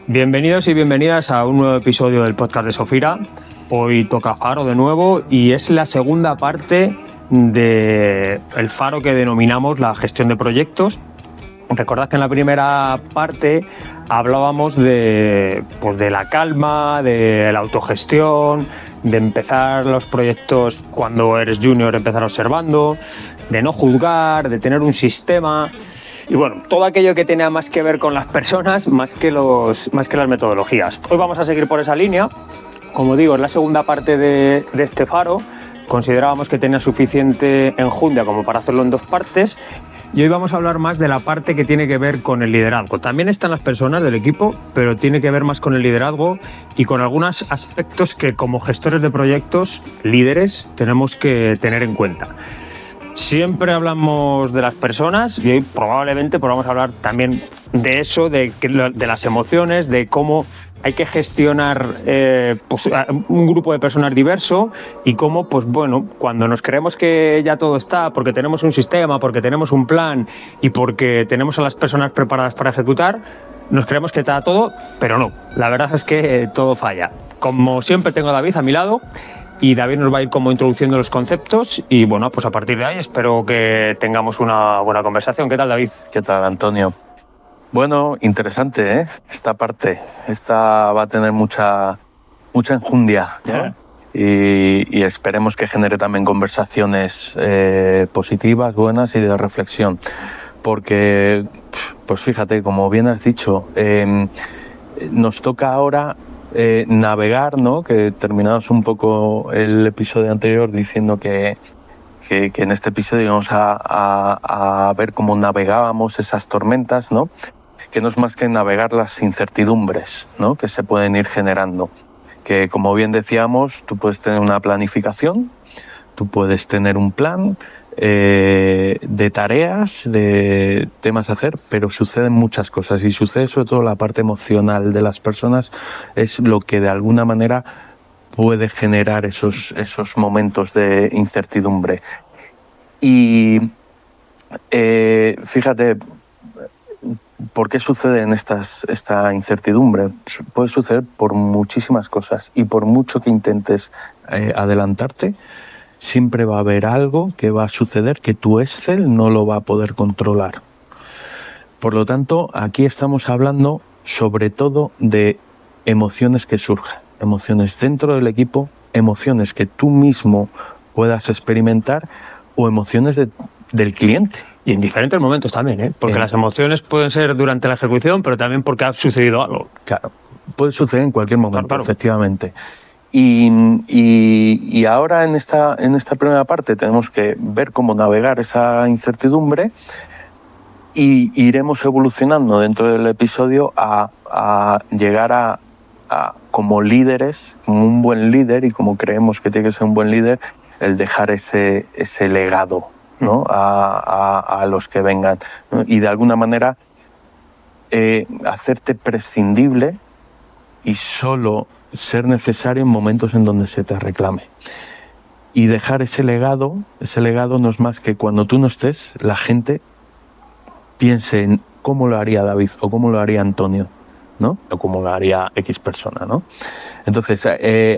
Bienvenidos y bienvenidas a un nuevo episodio del podcast de Sofira. Hoy toca Faro de nuevo y es la segunda parte del Faro que denominamos la gestión de proyectos. Recordad que en la primera parte hablábamos de la calma, de la autogestión, de empezar los proyectos cuando eres junior, empezar observando, de no juzgar, de tener un sistema. Y bueno, todo aquello que tenía más que ver con las personas, más que las metodologías. Hoy vamos a seguir por esa línea. Como digo, es la segunda parte de este Faro. Considerábamos que tenía suficiente enjundia como para hacerlo en dos partes. Y hoy vamos a hablar más de la parte que tiene que ver con el liderazgo. También están las personas del equipo, pero tiene que ver más con el liderazgo y con algunos aspectos que como gestores de proyectos, líderes, tenemos que tener en cuenta. Siempre hablamos de las personas y hoy probablemente podamos hablar también de eso, de las emociones, de cómo hay que gestionar un grupo de personas diverso y cómo, cuando nos creemos que ya todo está, porque tenemos un sistema, porque tenemos un plan y porque tenemos a las personas preparadas para ejecutar, nos creemos que está todo, pero no. La verdad es que todo falla. Como siempre tengo a David a mi lado. Y David nos va a ir como introduciendo los conceptos y bueno, pues a partir de ahí espero que tengamos una buena conversación. ¿Qué tal, David? ¿Qué tal, Antonio? Bueno, interesante, ¿eh? Esta parte. Esta va a tener mucha enjundia, ¿no? Y esperemos que genere también conversaciones positivas, buenas y de reflexión. Porque, pues fíjate, como bien has dicho, nos toca ahora navegar, ¿no? Que terminamos un poco el episodio anterior diciendo que en este episodio vamos a ver cómo navegábamos esas tormentas, ¿no? Que no es más que navegar las incertidumbres, ¿no? Que se pueden ir generando. Que, como bien decíamos, tú puedes tener una planificación, tú puedes tener un plan de tareas, de temas a hacer, pero suceden muchas cosas y sucede sobre todo la parte emocional de las personas, es lo que de alguna manera puede generar esos momentos de incertidumbre. Y fíjate, ¿por qué sucede esta incertidumbre? Puede suceder por muchísimas cosas y por mucho que intentes adelantarte, siempre va a haber algo que va a suceder que tu Excel no lo va a poder controlar. Por lo tanto, aquí estamos hablando sobre todo de emociones que surjan, emociones dentro del equipo, emociones que tú mismo puedas experimentar o emociones del cliente. Y en diferentes momentos también, ¿eh? Porque las emociones pueden ser durante la ejecución, pero también porque ha sucedido algo. Claro, puede suceder en cualquier momento, claro. Efectivamente. Y ahora en esta primera parte tenemos que ver cómo navegar esa incertidumbre y iremos evolucionando dentro del episodio a llegar a como líderes, como un buen líder y como creemos que tiene que ser un buen líder, el dejar ese legado, ¿no? a los que vengan, ¿no? Y de alguna manera hacerte prescindible y solo ser necesario en momentos en donde se te reclame. Y dejar ese legado no es más que cuando tú no estés, la gente piense en cómo lo haría David o cómo lo haría Antonio, ¿no? O cómo lo haría X persona, ¿no? Entonces,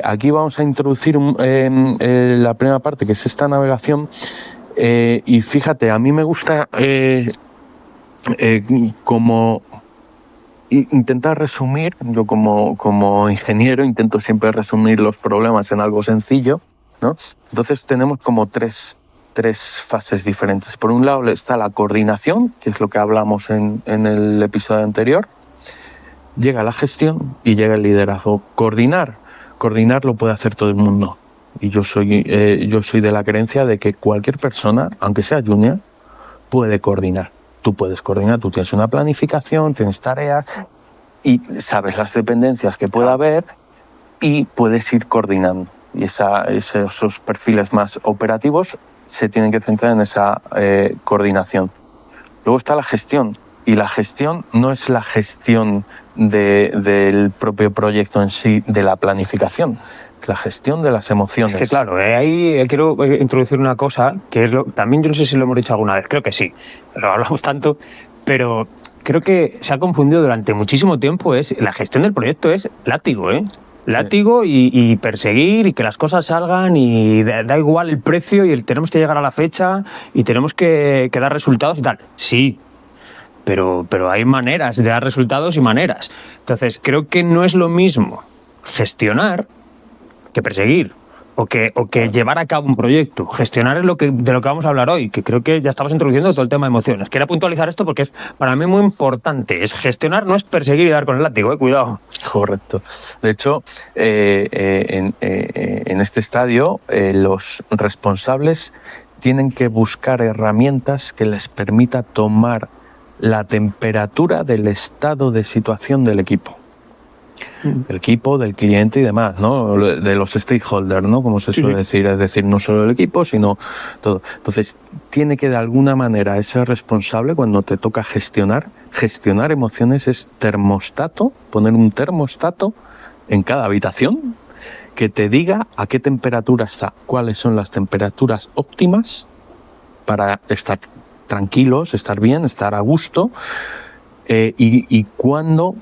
aquí vamos a introducir la primera parte, que es esta navegación. Y fíjate, a mí me gusta como intentar resumir, yo como ingeniero intento siempre resumir los problemas en algo sencillo, ¿no? Entonces tenemos como tres fases diferentes. Por un lado está la coordinación, que es lo que hablamos en el episodio anterior. Llega la gestión y llega el liderazgo. Coordinar lo puede hacer todo el mundo. Y yo soy de la creencia de que cualquier persona, aunque sea junior, puede coordinar. Tú puedes coordinar, tú tienes una planificación, tienes tareas y sabes las dependencias que pueda haber y puedes ir coordinando. Y esos perfiles más operativos se tienen que centrar en esa coordinación. Luego está la gestión. Y la gestión no es la gestión del propio proyecto en sí, de la planificación. Es la gestión de las emociones. Es que claro, ahí quiero introducir una cosa que es también yo no sé si lo hemos dicho alguna vez, creo que sí, lo hablamos tanto, pero creo que se ha confundido durante muchísimo tiempo, la gestión del proyecto es látigo, ¿eh? Látigo y perseguir y que las cosas salgan y da igual el precio y tenemos que llegar a la fecha y tenemos que dar resultados y tal. Sí, pero hay maneras de dar resultados y maneras. Entonces, creo que no es lo mismo gestionar que perseguir o que llevar a cabo un proyecto. Gestionar es de lo que vamos a hablar hoy, que creo que ya estamos introduciendo todo el tema de emociones. Quería puntualizar esto porque es para mí muy importante. Gestionar no es perseguir y dar con el látigo, cuidado. Correcto. De hecho, en este estadio, los responsables tienen que buscar herramientas que les permita tomar la temperatura del estado de situación del equipo. El equipo, del cliente y demás, ¿no? De los stakeholders, ¿no? Como se suele decir, es decir, no solo el equipo, sino todo. Entonces, tiene que de alguna manera ser responsable cuando te toca gestionar emociones es termostato, poner un termostato en cada habitación que te diga a qué temperatura está, cuáles son las temperaturas óptimas para estar tranquilos, estar bien, estar a gusto, y cuándo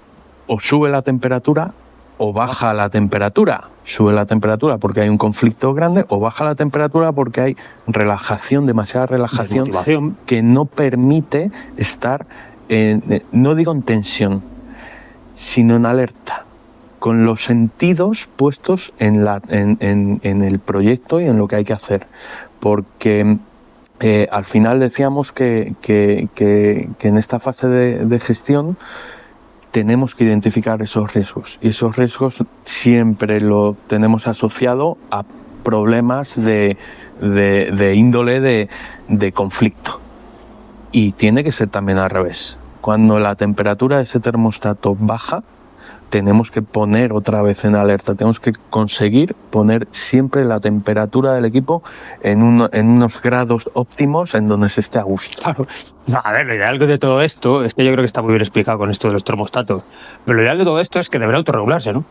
o sube la temperatura o baja la temperatura. Sube la temperatura porque hay un conflicto grande o baja la temperatura porque hay relajación, demasiada relajación que no permite estar, no digo en tensión, sino en alerta, con los sentidos puestos en el proyecto y en lo que hay que hacer. Porque al final decíamos que en esta fase de gestión tenemos que identificar esos riesgos y esos riesgos siempre lo tenemos asociado a problemas de índole de conflicto, y tiene que ser también al revés. Cuando la temperatura de ese termostato baja, tenemos que poner otra vez en alerta, tenemos que conseguir poner siempre la temperatura del equipo en unos grados óptimos en donde se esté a gusto. Claro. A ver, lo ideal de todo esto es que yo creo que está muy bien explicado con esto de los termostatos, pero lo ideal de todo esto es que debería autorregularse, ¿no?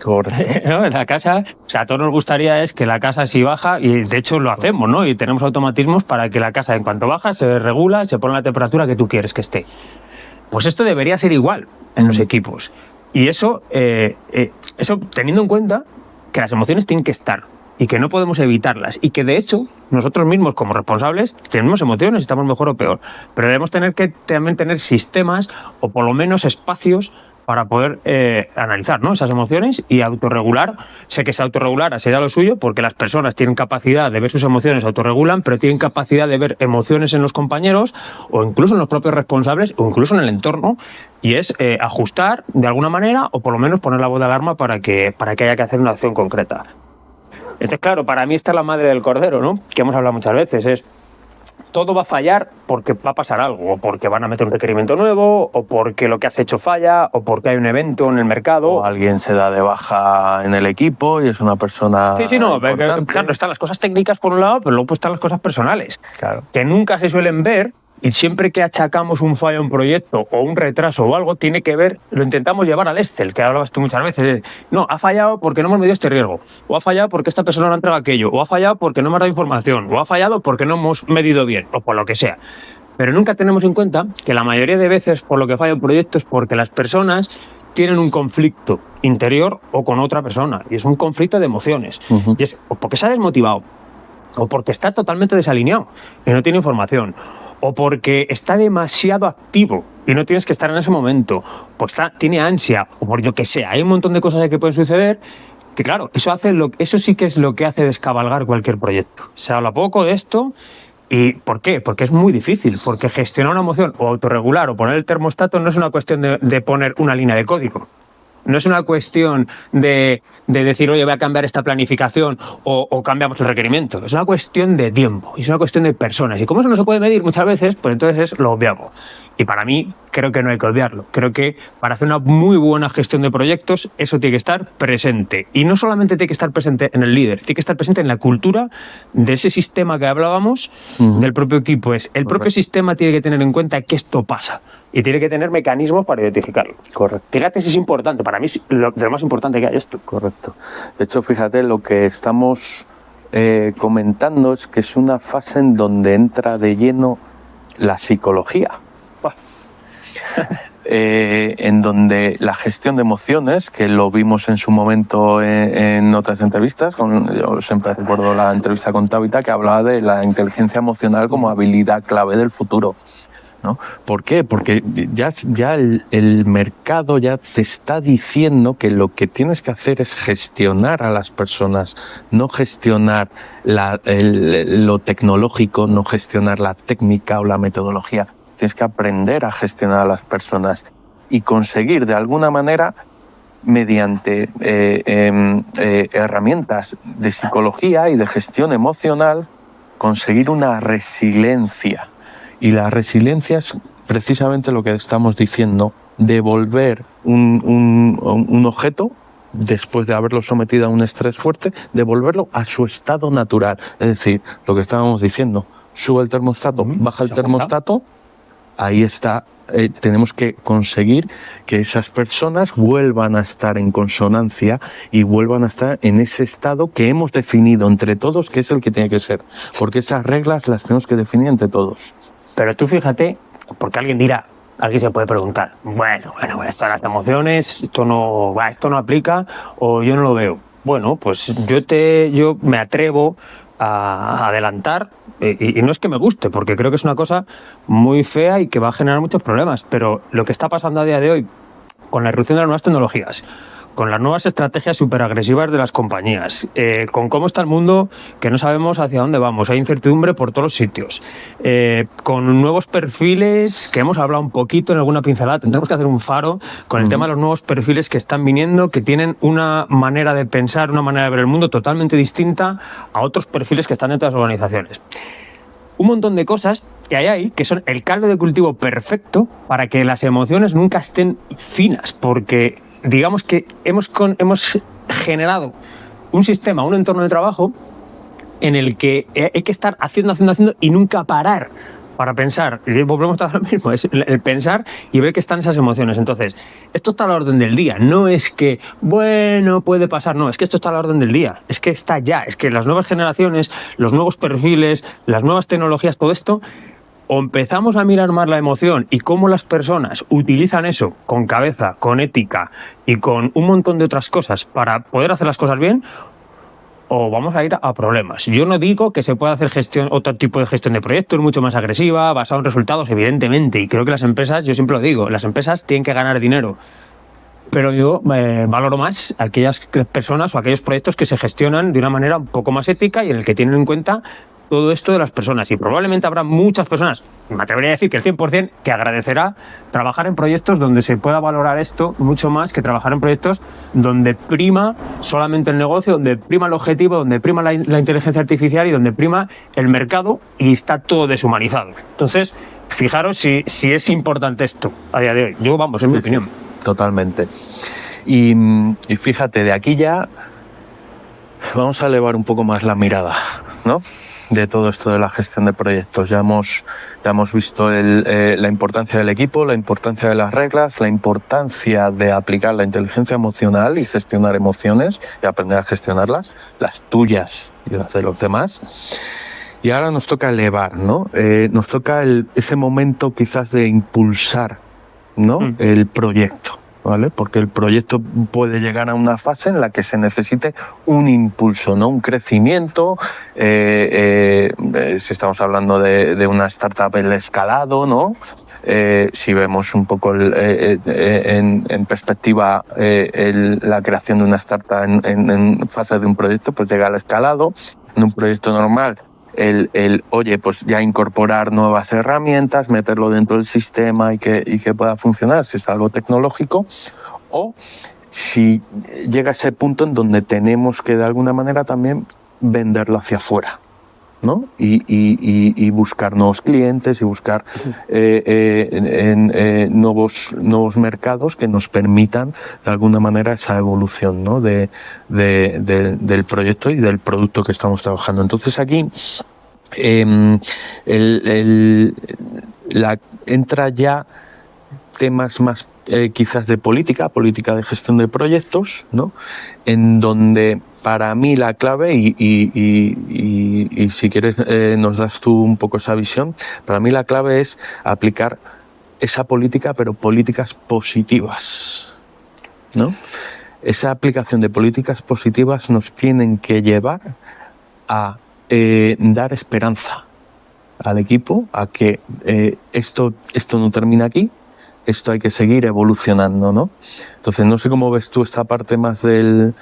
Correcto. ¿No? En la casa, o sea, a todos nos gustaría es que la casa si baja, y de hecho lo hacemos, ¿no? Y tenemos automatismos para que la casa en cuanto baja se regula, se pone la temperatura que tú quieres que esté. Pues esto debería ser igual en los equipos. Y eso teniendo en cuenta que las emociones tienen que estar y que no podemos evitarlas y que de hecho nosotros mismos como responsables tenemos emociones, estamos mejor o peor, pero debemos tener que también tener sistemas o por lo menos espacios para poder analizar, ¿no?, esas emociones y autorregular. Sé que se autorregulara sería lo suyo porque las personas tienen capacidad de ver sus emociones, autorregulan, pero tienen capacidad de ver emociones en los compañeros o incluso en los propios responsables o incluso en el entorno, y es ajustar de alguna manera o por lo menos poner la voz de alarma para que haya que hacer una acción concreta. Entonces, claro, para mí esta es la madre del cordero, ¿no?, que hemos hablado muchas veces, es todo va a fallar porque va a pasar algo, o porque van a meter un requerimiento nuevo, o porque lo que has hecho falla, o porque hay un evento en el mercado. O alguien se da de baja en el equipo y es una persona importante. Claro, están las cosas técnicas por un lado, pero luego están las cosas personales, claro, que nunca se suelen ver. Y siempre que achacamos un fallo a un proyecto o un retraso o algo, tiene que ver, lo intentamos llevar al Excel, que hablabas tú muchas veces. No, ha fallado porque no hemos medido este riesgo, o ha fallado porque esta persona no ha entregado aquello, o ha fallado porque no hemos dado información, o ha fallado porque no hemos medido bien, o por lo que sea. Pero nunca tenemos en cuenta que la mayoría de veces por lo que falla un proyecto es porque las personas tienen un conflicto interior o con otra persona, y es un conflicto de emociones. Y es o porque se ha desmotivado, o porque está totalmente desalineado y no tiene información, o porque está demasiado activo y no tienes que estar en ese momento, pues tiene ansia, o por yo que sea. Hay un montón de cosas que pueden suceder que, claro, eso sí que es lo que hace descabalgar cualquier proyecto. Se habla poco de esto. ¿Y por qué? Porque es muy difícil, porque gestionar una emoción o autorregular o poner el termostato no es una cuestión de poner una línea de código. No es una cuestión de decir, oye, voy a cambiar esta planificación o cambiamos el requerimiento. Es una cuestión de tiempo, es una cuestión de personas. Y como eso no se puede medir muchas veces, pues entonces lo obviamos. Y para mí, creo que no hay que obviarlo. Creo que para hacer una muy buena gestión de proyectos, eso tiene que estar presente. Y no solamente tiene que estar presente en el líder, tiene que estar presente en la cultura de ese sistema que hablábamos, del propio equipo. El propio sistema tiene que tener en cuenta que esto pasa. Y tiene que tener mecanismos para identificarlo. Correcto. Fíjate si es importante. Para mí es de lo más importante que hay esto. Correcto. De hecho, fíjate, lo que estamos comentando es que es una fase en donde entra de lleno la psicología. en donde la gestión de emociones, que lo vimos en su momento en otras entrevistas, yo siempre recuerdo la entrevista con Tabitha, que hablaba de la inteligencia emocional como habilidad clave del futuro, ¿no? ¿Por qué? Porque ya el mercado ya te está diciendo que lo que tienes que hacer es gestionar a las personas, no gestionar lo tecnológico, no gestionar la técnica o la metodología. Tienes que aprender a gestionar a las personas y conseguir de alguna manera, mediante herramientas de psicología y de gestión emocional, conseguir una resiliencia. Y la resiliencia es precisamente lo que estamos diciendo, devolver un objeto, después de haberlo sometido a un estrés fuerte, devolverlo a su estado natural. Es decir, lo que estábamos diciendo, sube el termostato, baja el termostato, ahí está. Tenemos que conseguir que esas personas vuelvan a estar en consonancia y vuelvan a estar en ese estado que hemos definido entre todos, que es el que tiene que ser. Porque esas reglas las tenemos que definir entre todos. Pero tú fíjate, porque alguien se puede preguntar, bueno, esto de las emociones, esto no aplica o yo no lo veo. Bueno, pues yo me atrevo a adelantar, y no es que me guste, porque creo que es una cosa muy fea y que va a generar muchos problemas, pero lo que está pasando a día de hoy con la irrupción de las nuevas tecnologías, con las nuevas estrategias superagresivas de las compañías, con cómo está el mundo, que no sabemos hacia dónde vamos, hay incertidumbre por todos los sitios, con nuevos perfiles, que hemos hablado un poquito en alguna pincelada, tendremos que hacer un faro con el tema de los nuevos perfiles que están viniendo, que tienen una manera de pensar, una manera de ver el mundo totalmente distinta a otros perfiles que están dentro de las organizaciones. Un montón de cosas que hay ahí que son el caldo de cultivo perfecto para que las emociones nunca estén finas, porque digamos que hemos generado un sistema, un entorno de trabajo en el que hay que estar haciendo y nunca parar para pensar. Y volvemos a lo mismo, es el pensar y ver que están esas emociones. Entonces, esto está a la orden del día. No es que, bueno, puede pasar. No, es que esto está a la orden del día. Es que está ya. Es que las nuevas generaciones, los nuevos perfiles, las nuevas tecnologías, todo esto, o empezamos a mirar más la emoción y cómo las personas utilizan eso con cabeza, con ética y con un montón de otras cosas para poder hacer las cosas bien, o vamos a ir a problemas. Yo no digo que se pueda hacer otro tipo de gestión de proyectos mucho más agresiva, basada en resultados, evidentemente, y creo que las empresas, yo siempre lo digo, las empresas tienen que ganar dinero, pero yo valoro más aquellas personas o aquellos proyectos que se gestionan de una manera un poco más ética y en el que tienen en cuenta todo esto de las personas, y probablemente habrá muchas personas, me atrevería a decir que el 100%, que agradecerá trabajar en proyectos donde se pueda valorar esto mucho más que trabajar en proyectos donde prima solamente el negocio, donde prima el objetivo, donde prima la inteligencia artificial y donde prima el mercado y está todo deshumanizado. Entonces, fijaros si es importante esto a día de hoy. Yo, vamos, es mi opinión. Totalmente. Y fíjate, de aquí ya vamos a elevar un poco más la mirada, ¿no?, de todo esto de la gestión de proyectos. Ya hemos visto la importancia del equipo, la importancia de las reglas, la importancia de aplicar la inteligencia emocional y gestionar emociones y aprender a gestionarlas, las tuyas y las de los demás. Y ahora nos toca elevar, ¿no? Nos toca ese momento quizás de impulsar, ¿no?, el proyecto. ¿Vale? Porque el proyecto puede llegar a una fase en la que se necesite un impulso, ¿no?, un crecimiento. Si estamos hablando de una startup, el escalado, ¿no? Si vemos un poco en perspectiva la creación de una startup en fase de un proyecto, pues llega al escalado. En un proyecto normal, oye, pues ya incorporar nuevas herramientas, meterlo dentro del sistema y que pueda funcionar, si es algo tecnológico, o si llega a ese punto en donde tenemos que de alguna manera también venderlo hacia afuera, ¿no? Y buscar nuevos clientes y buscar nuevos mercados que nos permitan de alguna manera esa evolución, ¿no?, del proyecto y del producto que estamos trabajando. Entonces aquí entra ya temas más quizás de política de gestión de proyectos, ¿no?, en donde para mí la clave, y si quieres nos das tú un poco esa visión, para mí la clave es aplicar esa política, pero políticas positivas, ¿no? Esa aplicación de políticas positivas nos tienen que llevar a dar esperanza al equipo, a que esto no termina aquí, esto hay que seguir evolucionando, ¿no? Entonces, no sé cómo ves tú esta parte más de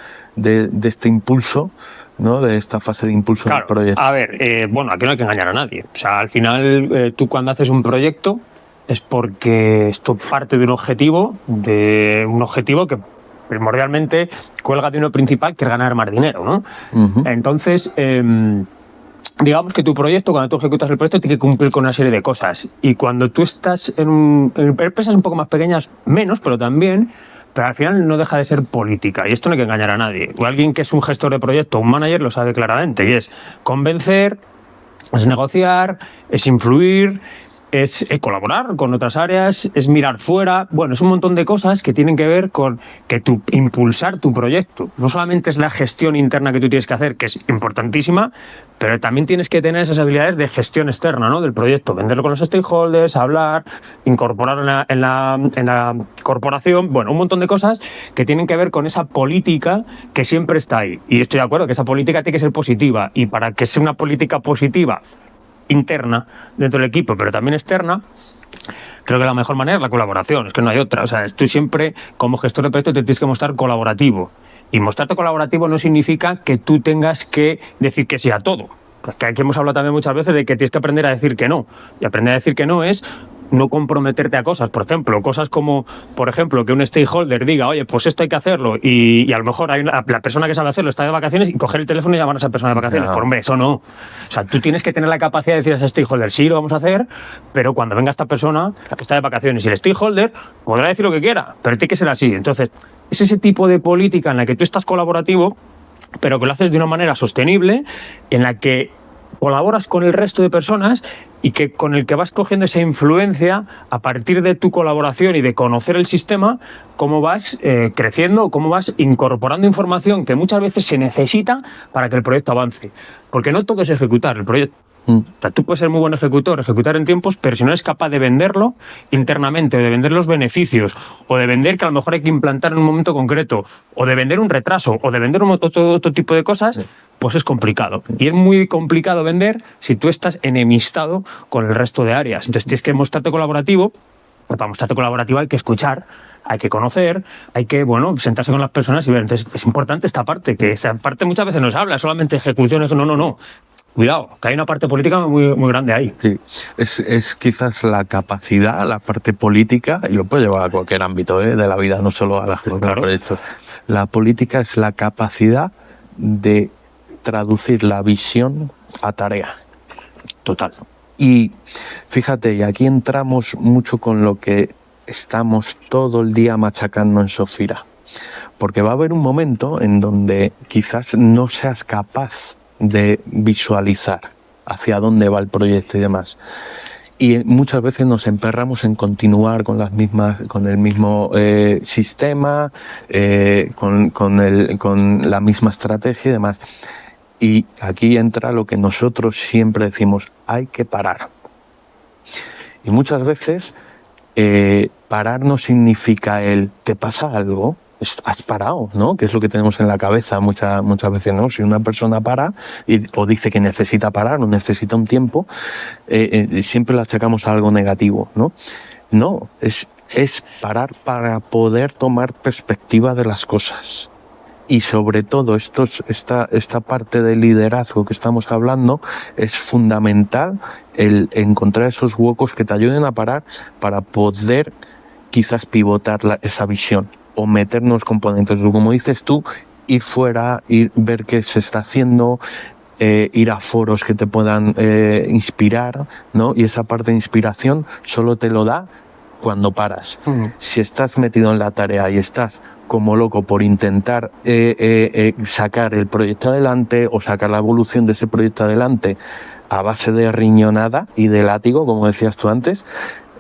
este impulso, ¿no? De esta fase de impulso del proyecto. A ver, bueno, aquí no hay que engañar a nadie. O sea, al final, tú cuando haces un proyecto es porque esto parte de un objetivo que primordialmente cuelga de uno principal, que es ganar más dinero, ¿no? Uh-huh. Entonces, digamos que tu proyecto, cuando tú ejecutas el proyecto, tiene que cumplir con una serie de cosas. Y cuando tú estás en empresas un poco más pequeñas, menos, pero también, pero al final no deja de ser política. Y esto no hay que engañar a nadie. O alguien que es un gestor de proyecto, un manager, lo sabe claramente. Y es convencer, es negociar, es influir, es colaborar con otras áreas, es mirar fuera. Bueno, es un montón de cosas que tienen que ver con que impulsar tu proyecto. No solamente es la gestión interna que tú tienes que hacer, que es importantísima, pero también tienes que tener esas habilidades de gestión externa, ¿no? Del proyecto, venderlo con los stakeholders, hablar, incorporar en la corporación. Bueno, un montón de cosas que tienen que ver con esa política que siempre está ahí. Y estoy de acuerdo que esa política tiene que ser positiva. Y para que sea una política positiva interna dentro del equipo, pero también externa, creo que la mejor manera es la colaboración, es que no hay otra. O sea, tú siempre, como gestor de proyecto, te tienes que mostrar colaborativo. Y mostrarte colaborativo no significa que tú tengas que decir que sí a todo. Porque aquí hemos hablado también muchas veces de que tienes que aprender a decir que no. Y aprender a decir que no es no comprometerte a cosas. Por ejemplo, cosas como, por ejemplo, que un stakeholder diga, oye, pues esto hay que hacerlo, y a lo mejor la persona que sabe hacerlo está de vacaciones, y coger el teléfono y llamar a esa persona de vacaciones. No. Por hombre, eso no. O sea, tú tienes que tener la capacidad de decir a ese stakeholder, sí, lo vamos a hacer, pero cuando venga esta persona que está de vacaciones, y el stakeholder podrá decir lo que quiera, pero tiene que ser así. Entonces, es ese tipo de política en la que tú estás colaborativo, pero que lo haces de una manera sostenible, en la que colaboras con el resto de personas y que con el que vas cogiendo esa influencia a partir de tu colaboración y de conocer el sistema, cómo vas creciendo, cómo vas incorporando información que muchas veces se necesita para que el proyecto avance. Porque no todo es ejecutar el proyecto. O sea, tú puedes ser muy buen ejecutar en tiempos, pero si no eres capaz de venderlo internamente, o de vender los beneficios, o de vender que a lo mejor hay que implantar en un momento concreto, o de vender un retraso, o de vender otro tipo de cosas, sí, pues es complicado. Y es muy complicado vender si tú estás enemistado con el resto de áreas. Entonces tienes que mostrarte colaborativo. Para mostrarte colaborativo hay que escuchar, hay que conocer, hay que, bueno, sentarse con las personas y ver. Entonces es importante esta parte, que esa parte muchas veces nos habla, solamente ejecuciones, no. Cuidado, que hay una parte política muy, muy grande ahí. Sí, es quizás la capacidad, la parte política, y lo puede llevar a cualquier ámbito de la vida, no solo a la gestión de proyectos. La política es la capacidad de traducir la visión a tarea. Total. Y fíjate, y aquí entramos mucho con lo que estamos todo el día machacando en Sofira. Porque va a haber un momento en donde quizás no seas capaz de visualizar hacia dónde va el proyecto y demás. Y muchas veces nos emperramos en continuar con el mismo sistema, con la misma estrategia y demás. Y aquí entra lo que nosotros siempre decimos, hay que parar. Y muchas veces parar no significa ¿te pasa algo? Has parado, ¿no? Que es lo que tenemos en la cabeza muchas veces, ¿no? Si una persona para o dice que necesita parar o necesita un tiempo, siempre le achacamos a algo negativo, ¿no? No, es parar para poder tomar perspectiva de las cosas. Y sobre todo esta parte de liderazgo que estamos hablando es fundamental, el encontrar esos huecos que te ayuden a parar para poder quizás pivotar esa visión o meternos componentes. Como dices tú, ir fuera, ver qué se está haciendo, ir a foros que te puedan inspirar, ¿no? Y esa parte de inspiración solo te lo da cuando paras. Uh-huh. Si estás metido en la tarea y estás como loco por intentar sacar el proyecto adelante o sacar la evolución de ese proyecto adelante a base de riñonada y de látigo, como decías tú antes,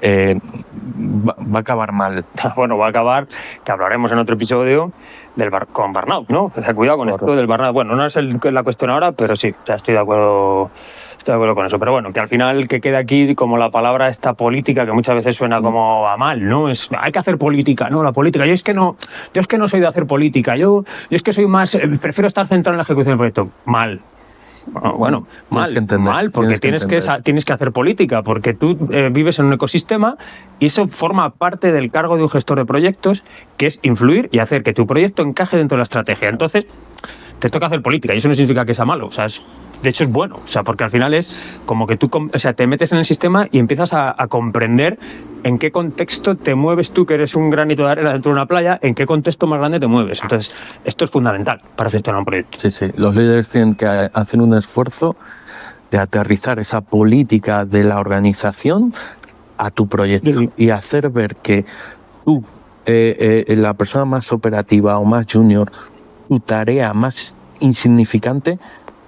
va a acabar mal. Bueno, va a acabar, que hablaremos en otro episodio, con burnout, ¿no? O sea, cuidado con esto del burnout. Bueno, no es la cuestión ahora, pero sí, o sea, estoy de acuerdo con eso. Pero bueno, que al final que quede aquí como la palabra esta política, que muchas veces suena como a mal, ¿no? Hay que hacer política, no, la política. Yo es que no soy de hacer política. Yo es que soy más, prefiero estar centrado en la ejecución del proyecto. Mal. Bueno, mal, porque tienes que hacer política, porque tú vives en un ecosistema y eso forma parte del cargo de un gestor de proyectos, que es influir y hacer que tu proyecto encaje dentro de la estrategia. Entonces, te toca hacer política y eso no significa que sea malo, o sea, de hecho es bueno, o sea, porque al final es como que tú, o sea, te metes en el sistema y empiezas a comprender en qué contexto te mueves tú, que eres un granito de arena dentro de una playa, en qué contexto más grande te mueves. Entonces, esto es fundamental para gestionar un proyecto. Sí, los líderes tienen que hacer un esfuerzo de aterrizar esa política de la organización a tu proyecto y hacer ver que tú, la persona más operativa o más junior, tu tarea más insignificante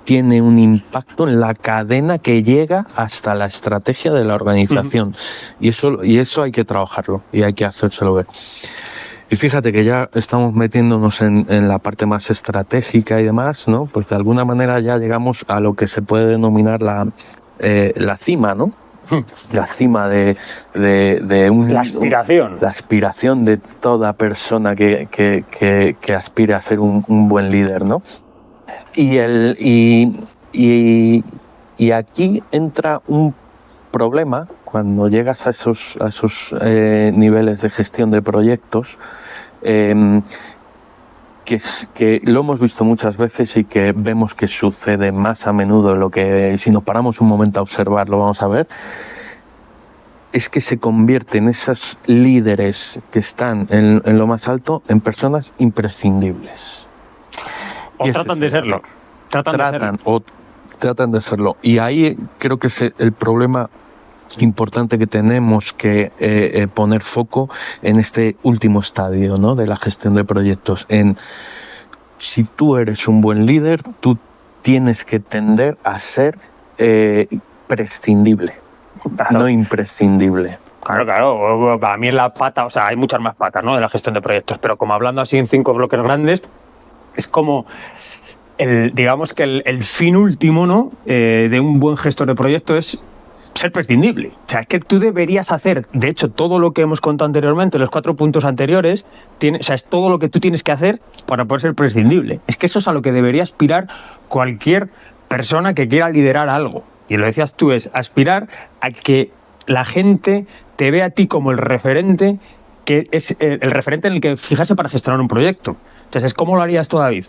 tiene un impacto en la cadena que llega hasta la estrategia de la organización. Y eso hay que trabajarlo y hay que hacérselo ver. Y fíjate que ya estamos metiéndonos en la parte más estratégica y demás, ¿no? Pues de alguna manera ya llegamos a lo que se puede denominar la cima, ¿no? La cima de la aspiración. La aspiración de toda persona que aspira a ser un buen líder, ¿no? Y aquí entra un problema cuando llegas a esos niveles de gestión de proyectos, que lo hemos visto muchas veces y que vemos que sucede más a menudo, lo que si nos paramos un momento a observar lo vamos a ver, es que se convierten esos líderes que están en lo más alto en personas imprescindibles. O tratan de serlo. Tratan de serlo. Y ahí creo que es el problema importante que tenemos que poner foco en este último estadio, ¿no? De la gestión de proyectos. Si tú eres un buen líder, tú tienes que tender a ser prescindible, no imprescindible. Claro, para mí es la pata, o sea, hay muchas más patas, ¿no?, de la gestión de proyectos, pero como hablando así en 5 bloques grandes, es como digamos que el fin último, ¿no?, de un buen gestor de proyectos es ser prescindible. O sea, es que tú deberías hacer, de hecho, todo lo que hemos contado anteriormente, los 4 puntos anteriores, o sea, es todo lo que tú tienes que hacer para poder ser prescindible. Es que eso es a lo que debería aspirar cualquier persona que quiera liderar algo. Y lo decías tú, es aspirar a que la gente te vea a ti como el referente, que es el referente en el que fijarse para gestionar un proyecto. Entonces, ¿cómo lo harías tú, David?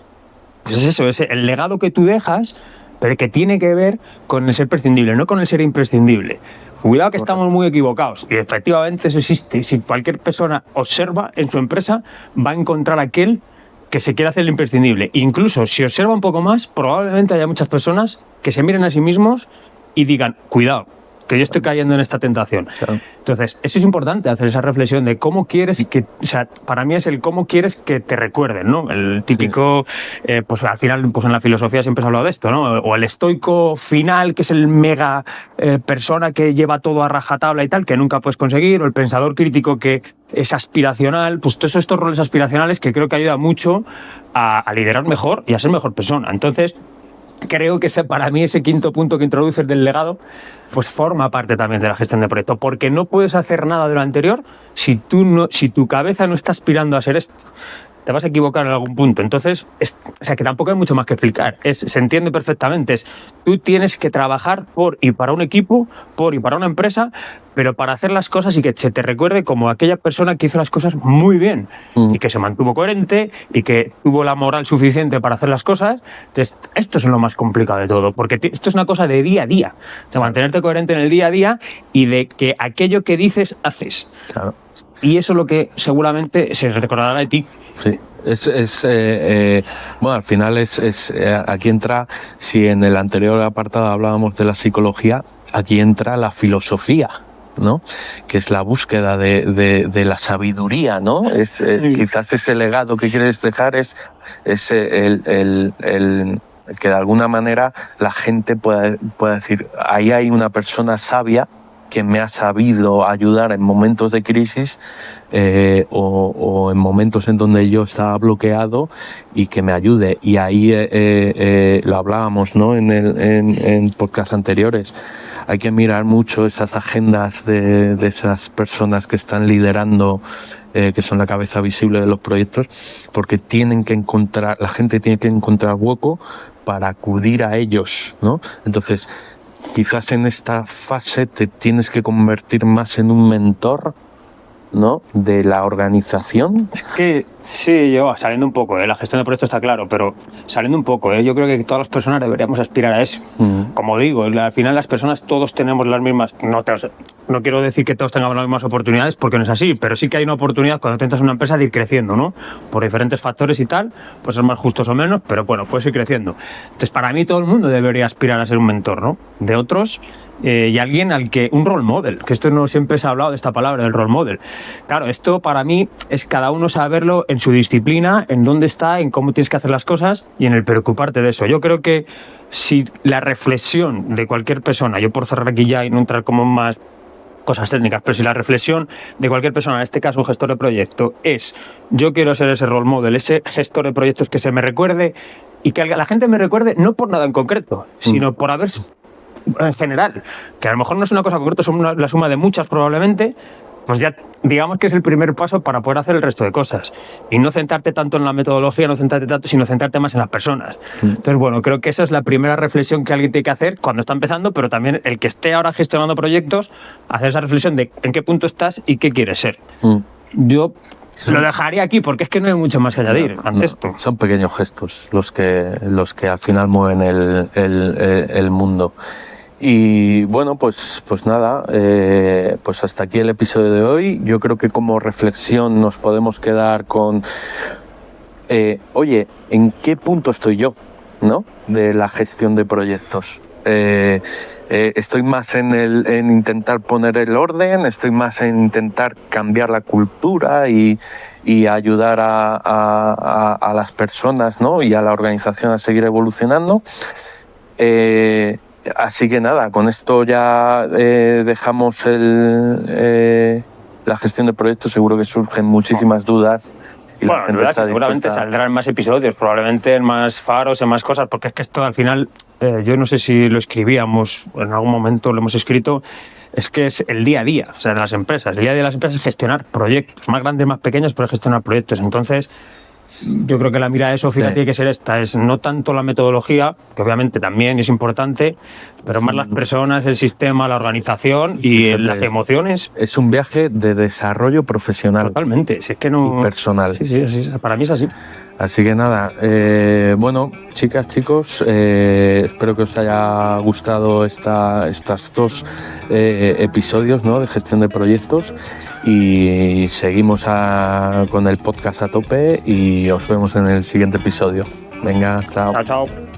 Pues es eso, es el legado que tú dejas, pero que tiene que ver con el ser prescindible, no con el ser imprescindible. Cuidado que estamos muy equivocados, y efectivamente eso existe. Si cualquier persona observa en su empresa, va a encontrar aquel que se quiere hacer el imprescindible. Incluso si observa un poco más, probablemente haya muchas personas que se miren a sí mismos y digan, cuidado, que yo estoy cayendo en esta tentación. Claro. Entonces, eso es importante, hacer esa reflexión de cómo quieres que, o sea, para mí es el cómo quieres que te recuerden, ¿no? El típico, pues al final, pues en la filosofía siempre se ha hablado de esto, ¿no? O el estoico final, que es el mega persona que lleva todo a rajatabla y tal, que nunca puedes conseguir, o el pensador crítico que es aspiracional, pues todos estos roles aspiracionales que creo que ayuda mucho a liderar mejor y a ser mejor persona. Entonces, creo que para mí ese 5.º punto que introduces del legado pues forma parte también de la gestión de proyecto, porque no puedes hacer nada de lo anterior si tu cabeza no está aspirando a ser esto. Te vas a equivocar en algún punto. Entonces, o sea, que tampoco hay mucho más que explicar. Se entiende perfectamente. Tú tienes que trabajar por y para un equipo, por y para una empresa, pero para hacer las cosas y que se te recuerde como aquella persona que hizo las cosas muy bien y que se mantuvo coherente y que tuvo la moral suficiente para hacer las cosas. Entonces, esto es lo más complicado de todo, porque esto es una cosa de día a día, de mantenerte coherente en el día a día y de que aquello que dices, haces. Claro. Y eso es lo que seguramente se recordará de ti. Sí, bueno, al final aquí entra, si en el anterior apartado hablábamos de la psicología, aquí entra la filosofía, ¿no? Que es la búsqueda de la sabiduría, ¿no? Quizás ese legado que quieres dejar es el que de alguna manera la gente pueda decir, ahí hay una persona sabia que me ha sabido ayudar en momentos de crisis o en momentos en donde yo estaba bloqueado y que me ayude. Y ahí lo hablábamos, ¿no? en podcasts anteriores. Hay que mirar mucho esas agendas de esas personas que están liderando, que son la cabeza visible de los proyectos, porque la gente tiene que encontrar hueco para acudir a ellos, ¿no? Entonces, quizás en esta fase te tienes que convertir más en un mentor, ¿no? De la organización. Es que sí, yo saliendo un poco, la gestión de proyectos está claro, pero saliendo un poco, yo creo que todas las personas deberíamos aspirar a eso. Como digo, al final las personas todos tenemos las mismas, no quiero decir que todos tengamos las mismas oportunidades porque no es así, pero sí que hay una oportunidad cuando te entras en una empresa de ir creciendo, ¿no? Por diferentes factores y tal, pues ser más justos o menos, pero bueno, puedes ir creciendo. Entonces, para mí todo el mundo debería aspirar a ser un mentor, ¿no? De otros y alguien un role model, que esto no siempre se ha hablado de esta palabra, del role model. Claro, esto para mí es cada uno saberlo en su disciplina, en dónde está, en cómo tienes que hacer las cosas y en el preocuparte de eso. Yo creo que si la reflexión de cualquier persona, yo por cerrar aquí ya y no entrar como más cosas técnicas, pero si la reflexión de cualquier persona, en este caso un gestor de proyecto, es yo quiero ser ese role model, ese gestor de proyectos que se me recuerde y que la gente me recuerde no por nada en concreto, sino por haber en general, que a lo mejor no es una cosa concreta, es la suma de muchas probablemente, pues ya digamos que es el primer paso para poder hacer el resto de cosas y no centrarte tanto en la metodología, no centrarte tanto, sino centrarte más en las personas. Entonces, bueno, creo que esa es la primera reflexión que alguien tiene que hacer cuando está empezando, pero también el que esté ahora gestionando proyectos, hacer esa reflexión de en qué punto estás y qué quieres ser. Yo lo dejaría aquí porque es que no hay mucho más que añadir ante esto. Son pequeños gestos los que al final mueven el mundo. Y bueno, pues nada, pues hasta aquí el episodio de hoy. Yo creo que como reflexión nos podemos quedar con, oye, ¿en qué punto estoy yo, ¿no? De la gestión de proyectos? Estoy más en intentar poner el orden, estoy más en intentar cambiar la cultura y ayudar a las personas, ¿no? Y a la organización a seguir evolucionando. Así que nada, con esto ya dejamos la gestión de proyectos. Seguro que surgen muchísimas dudas. Y bueno, dudas seguramente saldrán más episodios, probablemente en más faros, en más cosas, porque es que esto al final, yo no sé si lo escribíamos, en algún momento lo hemos escrito, es que es el día a día, o sea, de las empresas. El día a día de las empresas es gestionar proyectos, más grandes, más pequeños, pero es gestionar proyectos. Entonces, yo creo que la mirada de Sofira tiene que ser esta, es no tanto la metodología, que obviamente también es importante, pero más las personas, el sistema, la organización y las emociones. Es un viaje de desarrollo profesional. Totalmente, si es que no... Y personal. Sí, para mí es así. Así que nada, bueno, chicas, chicos, espero que os haya gustado estos dos episodios, ¿no? De gestión de proyectos y seguimos con el podcast a tope y os vemos en el siguiente episodio. Venga, chao. Chao.